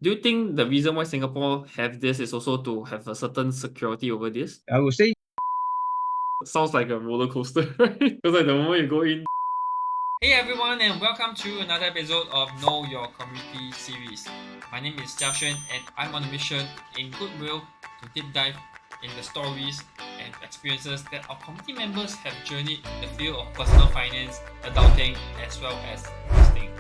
Do you think the reason why Singapore have this is also to have a certain security over this? I would say Sounds like a roller coaster, right? Because like the moment you go in. Hey everyone, and welcome to another episode of Know Your Community series. My name is Jia Xuan, and I'm on a mission in goodwill to deep dive in the stories and experiences that our community members have journeyed in the field of personal finance, adulting, as well as investing.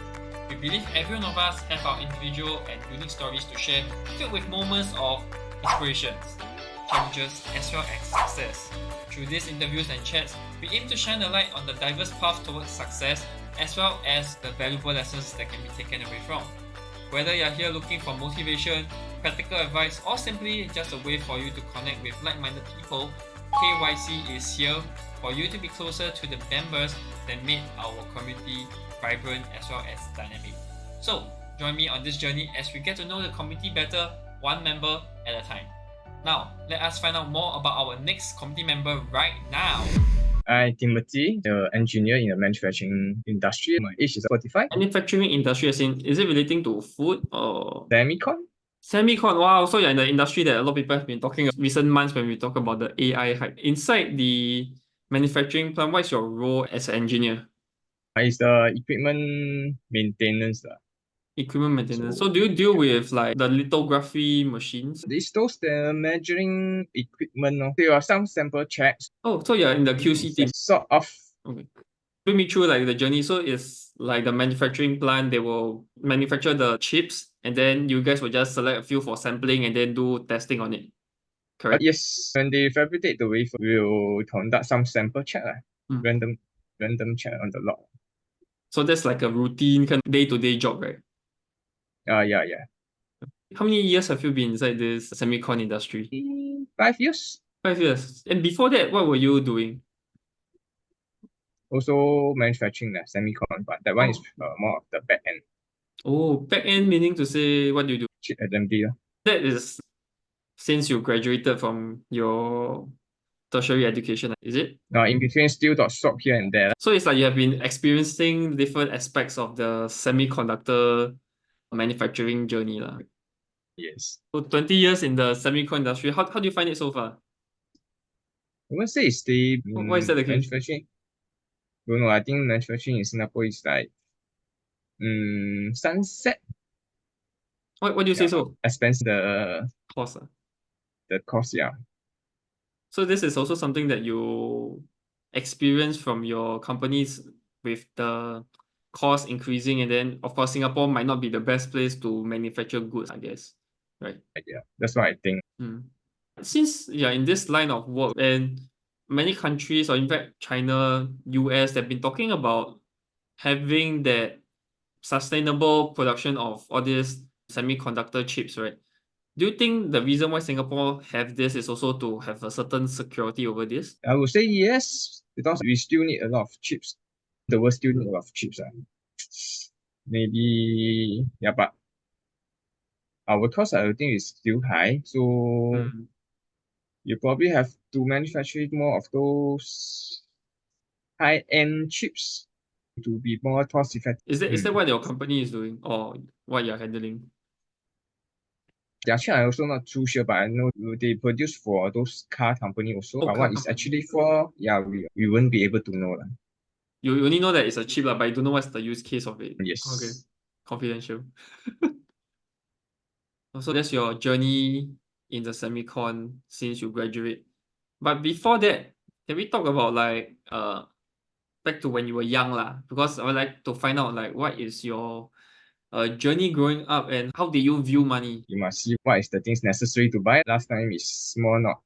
We believe every one of us have our individual and unique stories to share, filled with moments of inspirations, challenges, as well as success. Through these interviews and chats, we aim to shine a light on the diverse path towards success, as well as the valuable lessons that can be taken away from. Whether you're here looking for motivation, practical advice, or simply just a way for you to connect with like-minded people, KYC is here for you to be closer to the members that make our community vibrant as well as dynamic. So, join me on this journey as we get to know the community better, one member at a time. Now, let us find out more about our next community member right now. I'm Timothy, the engineer in the manufacturing industry. My age is 45. Manufacturing industry, as in, is it relating to food or Semicon? Semicon? Wow, so you're in the industry that a lot of people have been talking recent months when we talk about the AI hype. Inside the manufacturing plant, what's your role as an engineer? It's the equipment maintenance. Equipment maintenance. So So do you deal with like the lithography machines? it's those the measuring equipment. There are some sample checks. Oh, so you're in the QC team. Sort of. Okay. Bring me through like the journey. So it's like the manufacturing plant, they will manufacture the chips and then you guys will just select a few for sampling and then do testing on it. Correct? Yes, when they fabricate the wafer, we'll conduct some sample check. Mm. Random check on the lot. So that's like a routine kind of day-to-day job, right? Yeah. How many years have you been inside this semicon industry? 5 years. 5 years. And before that, what were you doing? Also manufacturing the semicon, but that one is more of the back end. Oh, back end meaning to say, what do you do? Chip assembly. That is since you graduated from your tertiary education, is it? Now in between still got shop here and there. So it's like you have been experiencing different aspects of the semiconductor manufacturing journey. Yes. So 20 years in the semicon industry, how do you find it so far? I won't say it's the Why is that the case? manufacturing. Don't know. I think manufacturing in Singapore is like sunset. Why do you say so? Expensive the Cost. the cost, yeah. So this is also something that you experience from your companies with the cost increasing, and then of course Singapore might not be the best place to manufacture goods, I guess. Right? Yeah. That's what I think. Since you're in this line of work and many countries, or in fact China, US, they've been talking about having that sustainable production of all these semiconductor chips, right? Do you think the reason why Singapore have this is also to have a certain security over this? I would say yes, because we still need a lot of chips. The world still need a lot of chips. Maybe yeah, but our cost I think is still high. So you probably have to manufacture more of those high-end chips to be more cost effective. Is that what your company is doing or what you're handling? Actually, I'm also not too sure, but I know they produce for those car company also. Oh, But car what it's company. actually for, yeah, we won't be able to know. You only know that it's a chip, but you don't know what's the use case of it. Okay. Yes. Confidential. So that's your journey in the semicon since you graduate. But before that, can we talk about like back to when you were young lah? Because I would like to find out like what is your journey growing up and how did you view money? You must see what is the things necessary to buy. Last time is more not.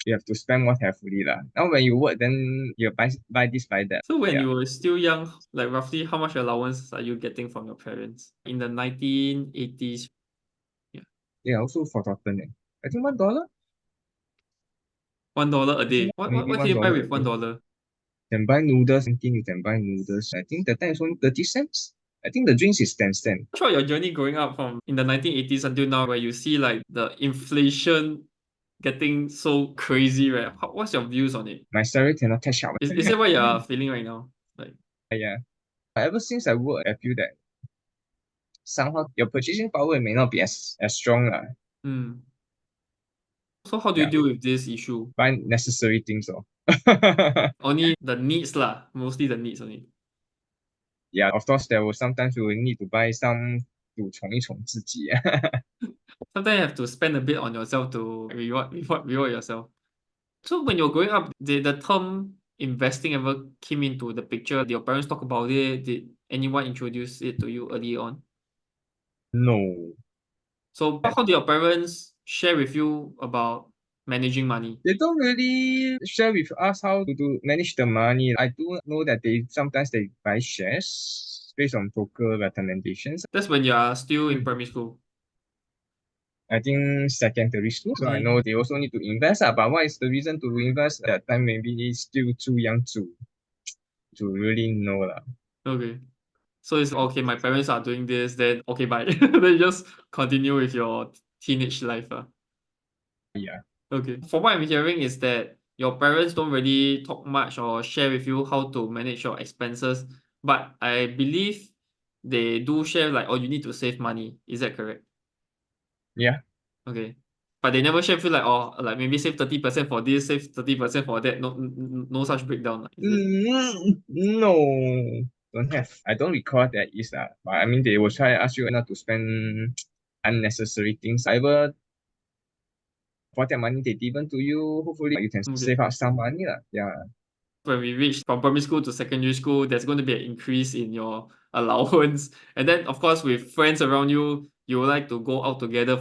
You have to spend more carefully lah. Now when you work, then you buy this, buy that. So when Yeah. you were still young, like roughly how much allowance are you getting from your parents in the 1980s? Yeah, also forgotten. I think $1. $1 a day. What Maybe what one can you buy dollar a with day. $1? You can buy noodles. Thinking you can buy noodles. I think that time is only 30 cents. I think the drinks is 10 cents. Throughout your journey growing up from in the 1980s until now, where you see like the inflation getting so crazy, right? What's your views on it? My salary cannot catch up. Is that what you're feeling right now? Like, Yeah. Ever since I work, I feel that somehow your purchasing power may not be as strong. So how do you Yeah. deal with this issue? Buy necessary things. Only the needs lah, mostly the needs only. Yeah, of course, there will sometimes you will need to buy some to 宠一宠自己。Sometimes you have to spend a bit on yourself to reward yourself. So when you're growing up, did the term investing ever came into the picture? Did your parents talk about it? Did anyone introduce it to you early on? No, So how did your parents share with you about managing money? they don't really share with us how to manage the money. I do know that sometimes they buy shares based on broker recommendations. That's when you are still in primary school. I think secondary school. So I know they also need to invest. But what is the reason to invest at that time? Maybe still too young to really know. Okay. So it's okay, my parents are doing this, then okay, bye. Then you just continue with your teenage life. Yeah. Okay. From what I'm hearing is that your parents don't really talk much or share with you how to manage your expenses, but I believe they do share like, oh, you need to save money. Is that correct? Yeah. Okay. But they never share feel like, oh, like maybe save 30% for this, save 30% for that. No such breakdown, is it? No, don't have. I don't recall that is that. But I mean, they will try to ask you not to spend unnecessary things. However, for that money they given to you, hopefully you can save up some money. Yeah. When we reach from primary school to secondary school, there's going to be an increase in your allowance. And then, of course, with friends around you, you would like to go out together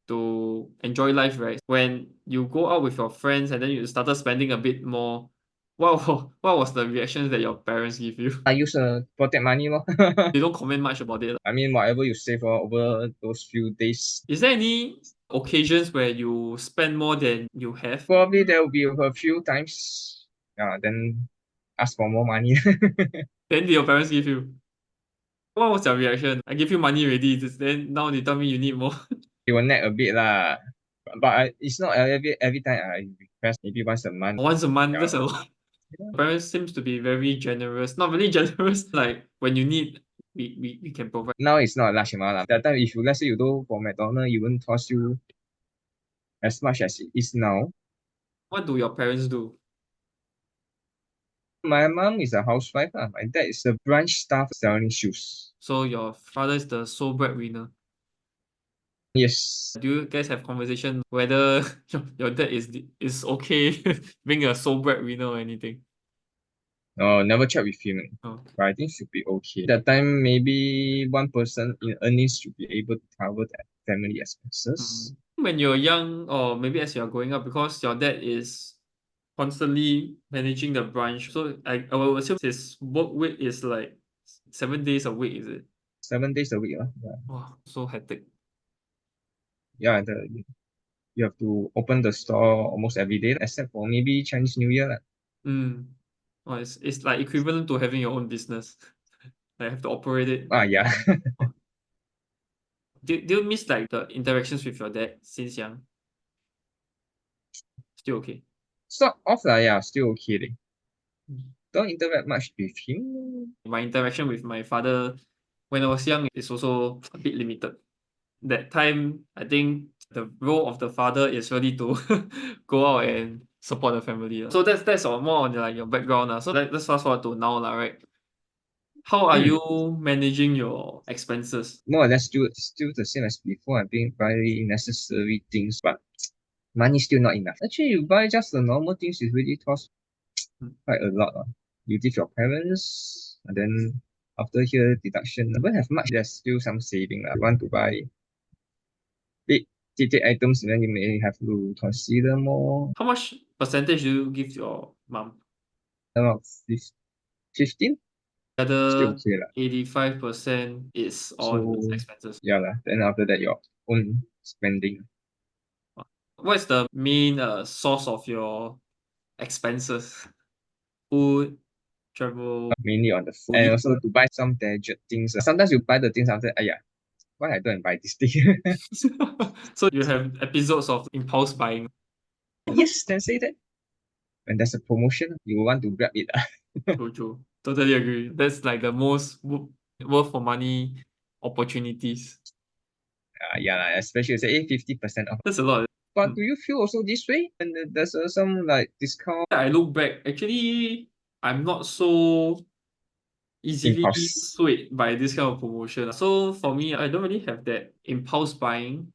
to enjoy life, right? When you go out with your friends and then you started spending a bit more, what was the reactions that your parents give you? I use for that money. They don't comment much about it. I mean, whatever you save over those few days, Is there any occasions where you spend more than you have? probably there will be a few times. Then ask for more money. Then did your parents give you? What was your reaction? I give you money already, then now they tell me you need more. It will nag a bit lah. But it's not every time I request, maybe once a month. Once a month, Yeah. that's a lot. Parents seems to be very generous. Not really generous, like when you need, we can provide. Now it's not a large amount lah. That time, if you let's say you go for McDonald's, it won't cost you as much as it is now. What do your parents do? My mom is a housewife. My dad is a branch staff selling shoes. So your father is the sole breadwinner. Yes. Do you guys have conversation whether your dad is okay being a sole breadwinner or anything? No, never check with him. Oh. But I think should be okay. That time, maybe one person in earnings should be able to cover that family expenses. When you're young, or maybe as you're growing up, because your dad is constantly managing the branch, so I will assume his work week is like 7 days a week, is it? 7 days a week. Yeah. Wow, so hectic. Yeah, you have to open the store almost every day, except for maybe Chinese New Year. Oh, it's like equivalent to having your own business. Like have to operate it. Yeah. Do you miss like the interactions with your dad since young? Still okay. Sort of yeah, still okay. Don't interact much with him. My interaction with my father when I was young is also a bit limited. That time, I think the role of the father is really to go out and support the family. So that's more on like your background. So let's fast forward to now, right? How are you managing your expenses? More or less still the same as before. I think very necessary things, but money still not enough. Actually, you buy just the normal things, it really costs quite a lot. You give your parents, and then after here deduction, don't have much. There's still some saving. You want to buy big ticket items, then you may have to consider more. How much percentage do you give your mom? About 15. The Still other okay lah. 85% is on So expenses. yeah lah. Then after that, your own spending. What is the main source of your expenses? Food, travel. Mainly on the food, and also to buy some gadget things. Sometimes you buy the things after, why I don't buy this thing? So you have episodes of impulse buying. Yes, can say that. When there's a promotion, you want to grab it. True. Totally agree. That's like the most worth for money opportunities. Yeah, especially say 50% off. That's a lot. But do you feel also this way? And there's some like discount I look back, actually, I'm not so easily impulse. swayed by this kind of promotion. So for me, I don't really have that impulse buying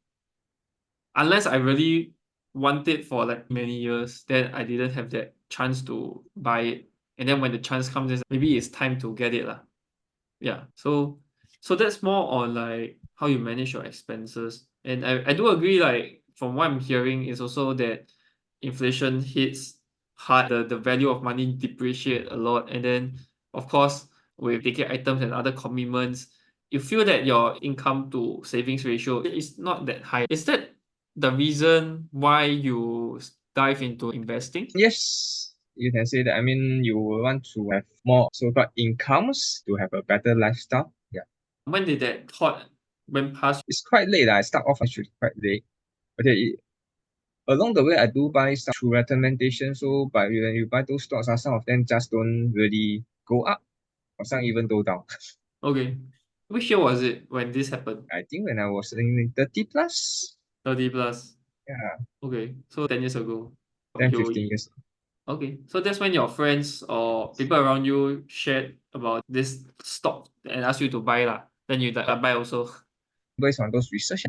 unless I really want it for like many years. Then I didn't have that chance to buy it, and then when the chance comes, maybe it's time to get it lah. Yeah. So that's more on like how you manage your expenses. And I do agree, like from what I'm hearing is also that inflation hits hard, the value of money depreciate a lot. And then of course with ticket items and other commitments, you feel that your income to savings ratio is not that high. Is that the reason why you dive into investing? Yes, you can say that. I mean, you will want to have more so-called incomes to have a better lifestyle. Yeah, When did that thought went past? it's quite late. I start off actually quite late. Okay, along the way, I do buy some through recommendation. So, but when you buy those stocks, some of them just don't really go up, or some even go down. Okay. Which year was it when this happened? I think when I was in 30 plus, 30 plus. yeah, Okay. So 10 years ago. 10, You 15 years. okay. So that's when your friends or people around you shared about this stock and asked you to buy lah. Then you like, buy also. Based on those research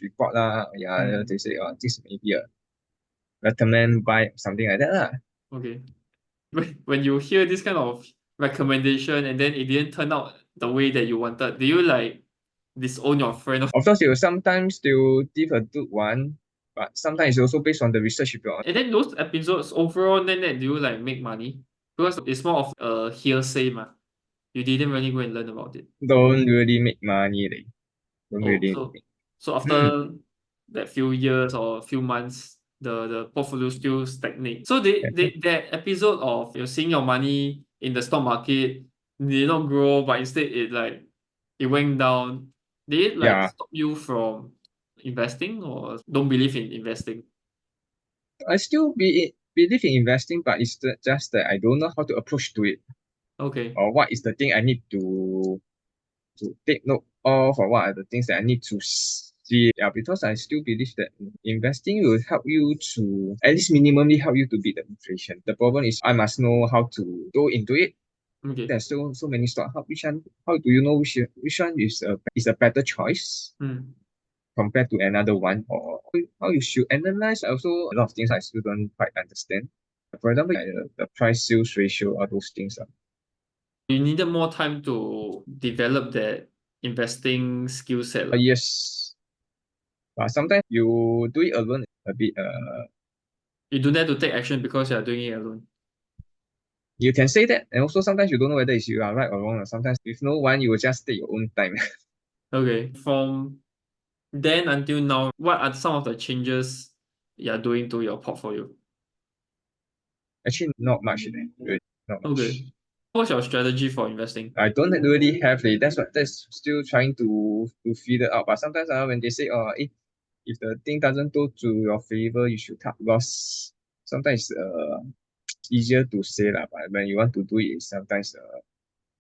report yeah, Mm. they say, this may be a recommend buy something like that lah. Okay. When you hear this kind of recommendation and then it didn't turn out the way that you wanted, do you like disown your friend? Of course, sometimes they will give a good one, but sometimes it's also based on the research report. And then those episodes overall, then do you like make money? Because it's more of a hearsay ma. You didn't really go and learn about it. Don't really make money. Don't Oh, really so make. so Hmm. after that few years or few months, the portfolio still stagnate. So they that episode of you're seeing your money in the stock market did not grow, but instead it went down. Did it like Yeah, stop you from investing or don't believe in investing? I still believe in investing, but it's just that I don't know how to approach to it, Okay. or what is the thing I need to take note of, or what are the things that I need to see. Yeah, because I still believe that investing will help you to at least minimally help you to beat the inflation. The problem is I must know how to go into it. Okay. There's so many stocks. How do you know which one is a better choice Hmm. compared to another one, or how you should analyze? Also, a lot of things I still don't quite understand. For example, like the price sales ratio, all those things. You needed more time to develop that investing skill set lah. Yes, but sometimes you do it alone a bit. You don't dare to take action because you are doing it alone. You can say that, and also sometimes you don't know whether it's you are right or wrong. Sometimes if no one, you will just take your own time. Okay. From then until now, what are some of the changes you are doing to your portfolio? Actually, not much, really, not Okay. much. What's your strategy for investing? I don't really have it. That's still trying to figure out. But sometimes when they say, if the thing doesn't go to your favor, you should cut loss. Sometimes easier to say lah, but when you want to do it, sometimes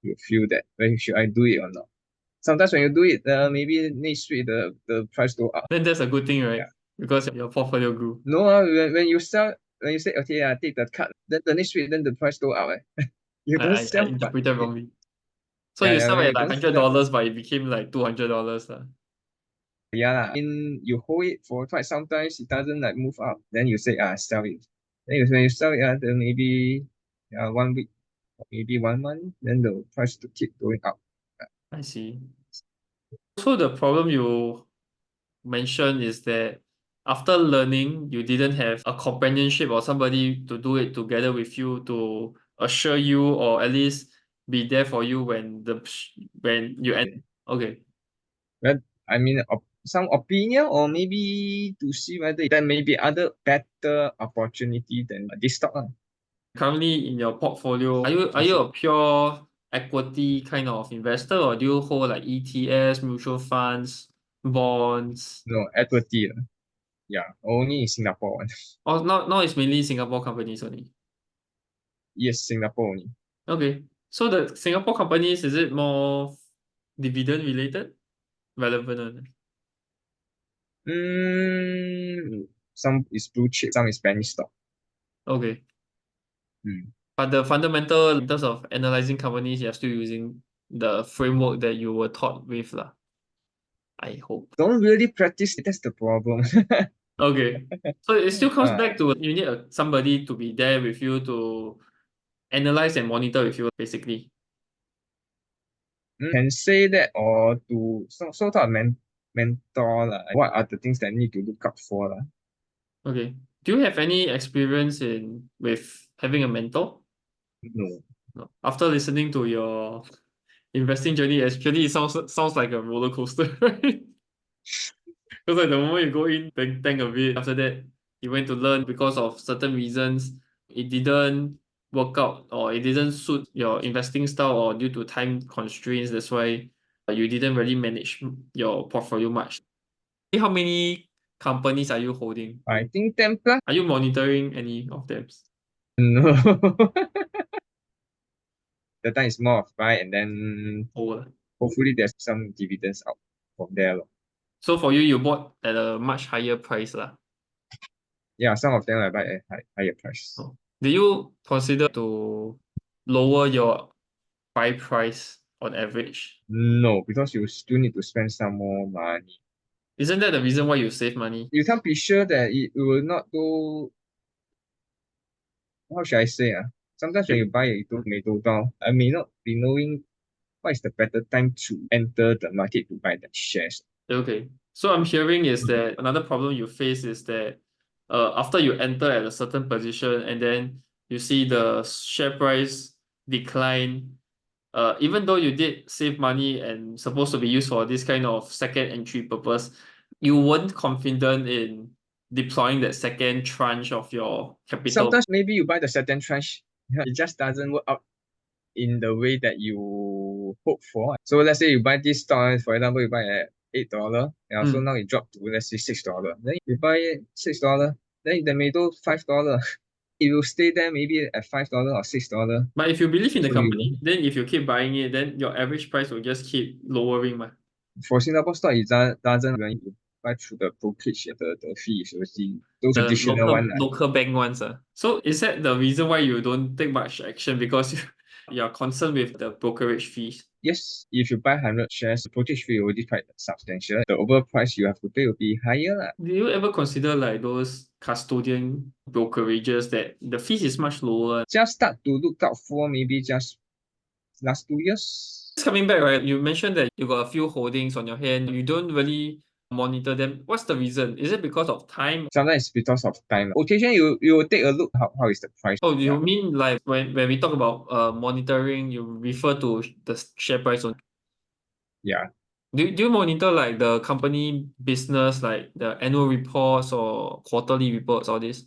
you feel that when should I do it or not. Sometimes when you do it, maybe next week the price go up. Then that's a good thing, right? Yeah. Because your portfolio grew. No, when you sell, when you say okay, take the cut, then the next week then the price go up. You don't I sell, but interpreted wrongly. So yeah, you yeah, sell when at you like don't sell, $100, but it became like $200 lah. yeah lah. In you hold it for quite sometimes it doesn't like move up. Then you say sell it. When you sell it, then maybe 1 week or maybe 1 month, then the price to keep going up. I see. So the problem you mentioned is that after learning, you didn't have a companionship or somebody to do it together with you to assure you or at least be there for you when you end. Okay. But I mean, some opinion or maybe to see whether there may be other better opportunity than this stock. Currently in your portfolio, are you a pure equity kind of investor or do you hold like ETS, mutual funds, bonds? No, equity. Yeah, only in Singapore one. Or now it's mainly Singapore companies only. Yes, Singapore only. Okay. So the Singapore companies, is it more dividend related? Relevant one. Some is blue chip, some is penny stock. Okay. Mm. But the fundamental in terms of analyzing companies, you're still using the framework that you were taught with lah. I hope. Don't really practice, that's the problem. Okay. So it still comes uh, back to you need somebody to be there with you to analyze and monitor with you, basically. can say that or to sort of mentor lah. What are the things that need to look out for lah? Okay. Do you have any experience in with having a mentor? No. No. After listening to your investing journey, actually it sounds like a roller coaster, right? Because like the moment you go in, tank a bit, after that you went to learn because of certain reasons, it didn't work out or it didn't suit your investing style or due to time constraints, that's why you didn't really manage your portfolio much. How many companies are you holding? I think 10 plus. Are you monitoring any of them? No. The time is more of buy and then Oh, hopefully there's some dividends out from there lor. so for you, you bought at a much higher price lah. Yeah, some of them I buy at higher price. Oh. Do you consider to lower your buy price on average? No, because you still need to spend some more money. Isn't that the reason why you save money? You can't be sure that it will not go. How should I say? Sometimes when you buy it may go down. I may not be knowing what is the better time to enter the market to buy the shares. Okay. So I'm hearing is that another problem you face is that after you enter at a certain position and then you see the share price decline, even though you did save money and supposed to be used for this kind of second entry purpose, you weren't confident in deploying that second tranche of your capital. Sometimes maybe you buy the second tranche, it just doesn't work out in the way that you hope for. So let's say you buy this stock, for example, you buy at $8, and so now it dropped to let's say $6. Then you buy it $6, then the middle $5. It will stay there maybe at $5 or $6. But if you believe in the So you company, then if you keep buying it, then your average price will just keep lowering. for Singapore stock, it doesn't when you buy through the brokerage, the fees, you see those The additional one. local bank ones. So is that the reason why you don't take much action because you're concerned with the brokerage fees? Yes, if you buy 100 shares, the brokerage fee already quite substantial. The overall price you have to pay will be higher lah. Do you ever consider like those custodian brokerages that the fees is much lower? Just start to look out for maybe just last 2 years. Just coming back, right? You mentioned that you got a few holdings on your hand. You don't really monitor them. What's the reason? Is it because of time? Sometimes it's because of time. Occasionally you will take a look how is the price. Oh, you mean like when we talk about monitoring, you refer to the share price on. Yeah. Do you monitor like the company business, like the annual reports or quarterly reports, all this?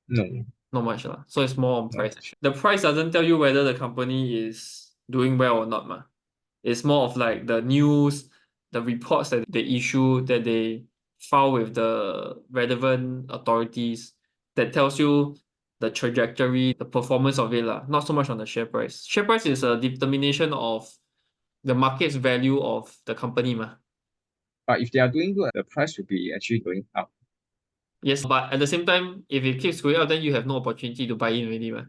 No. Not much lah. So it's more on Not price. much. The price doesn't tell you whether the company is doing well or not, ma. It's more of like the news, the reports that they issue, that they file with the relevant authorities that tells you the trajectory, the performance of it lah. Not so much on the share price. Share price is a determination of the market's value of the company, ma. But if they are doing good, the price will be actually going up. Yes, but at the same time, if it keeps going up, then you have no opportunity to buy in already, ma.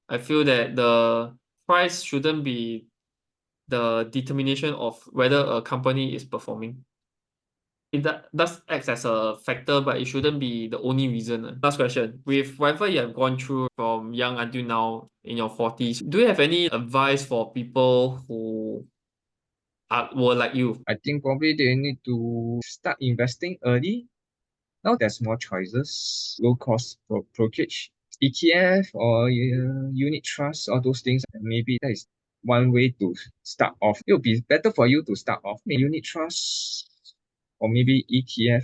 I feel that the price shouldn't be the determination of whether a company is performing. It does act as a factor, but it shouldn't be the only reason. Last question. With whatever you have gone through from young until now in your 40s, do you have any advice for people who were like you? I think probably they need to start investing early. Now there's more choices, low cost brokerage, ETF or unit trust, all those things. Maybe that is one way to start off. It will be better for you to start off maybe unit trust or maybe ETF.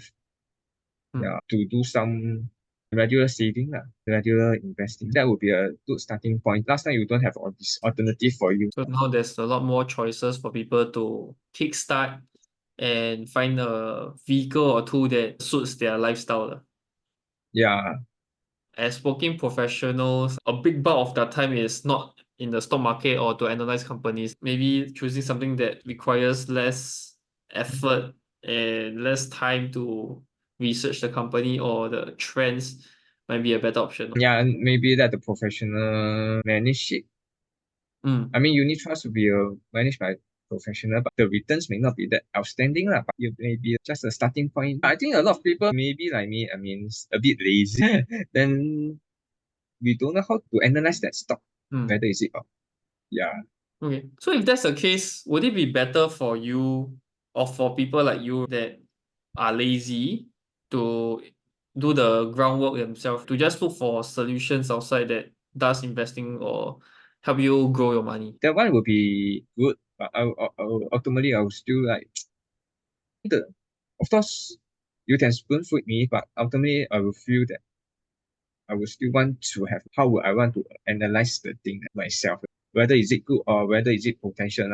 Yeah, to do some regular saving, regular investing. That would be a good starting point. Last time you don't have all this alternative for you. So now there's a lot more choices for people to kickstart and find a vehicle or two that suits their lifestyle. Yeah. As working professionals, a big bulk of their time is not in the stock market or to analyze companies, maybe choosing something that requires less effort and less time to research the company or the trends might be a better option. Yeah, and maybe let the professional manage it. I mean, unit trust will be managed by professional, but the returns may not be that outstanding, lah, but it may be just a starting point. I think a lot of people, maybe like me, I mean, a bit lazy, then we don't know how to analyze that stock, whether is it up. Yeah. Okay. So if that's the case, would it be better for you or for people like you that are lazy to do the groundwork themselves, to just look for solutions outside that does investing or help you grow your money? That one will be good, but ultimately I will still like the, of course, you can spoon feed me, but ultimately I will feel that I will still want to have how would I want to analyze the thing myself, whether is it good or whether is it potential.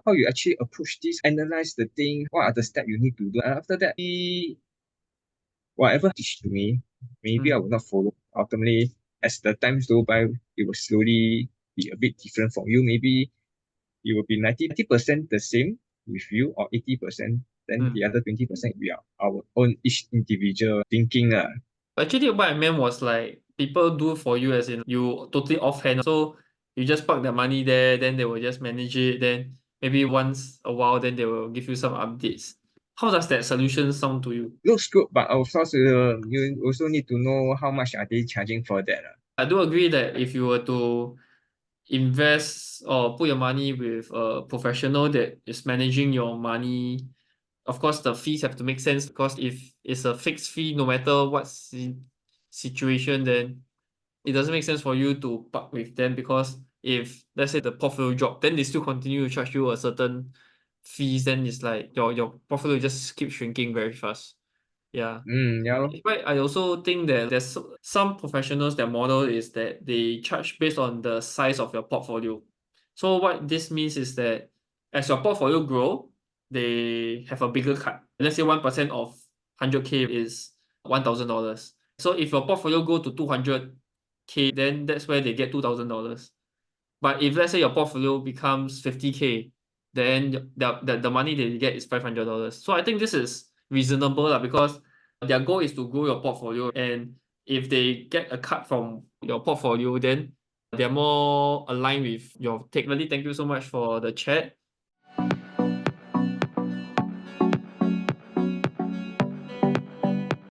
How you actually approach this, analyze the thing, what are the steps you need to do. And after that, whatever teach to me, maybe I will not follow. Ultimately, as the times go by, it will slowly be a bit different from you. Maybe it will be 90% the same with you, or 80%. Then the other 20% we are our own each individual thinking. Actually, what I meant was like people do for you, as in you totally offhand. So you just park the money there, then they will just manage it. Then maybe once a while, then they will give you some updates. How does that solution sound to you? Looks good, but of course, you also need to know how much are they charging for that. I do agree that if you were to invest or put your money with a professional that is managing your money, of course the fees have to make sense, because if it's a fixed fee, no matter what situation, then it doesn't make sense for you to park with them, because if let's say the portfolio drop, then they still continue to charge you a certain fees, then it's like your portfolio just keep shrinking very fast. Yeah. Yeah lor. Right. I also think that there's some professionals, their model is that they charge based on the size of your portfolio. So what this means is that as your portfolio grow, they have a bigger cut. Let's say 1% of 100K is $1,000. So if your portfolio go to 200K, then that's where they get $2,000. But if let's say your portfolio becomes 50K, then the money they get is $500. So I think this is reasonable lah, because their goal is to grow your portfolio, and if they get a cut from your portfolio, then they're more aligned with your take. Really, thank you so much for the chat.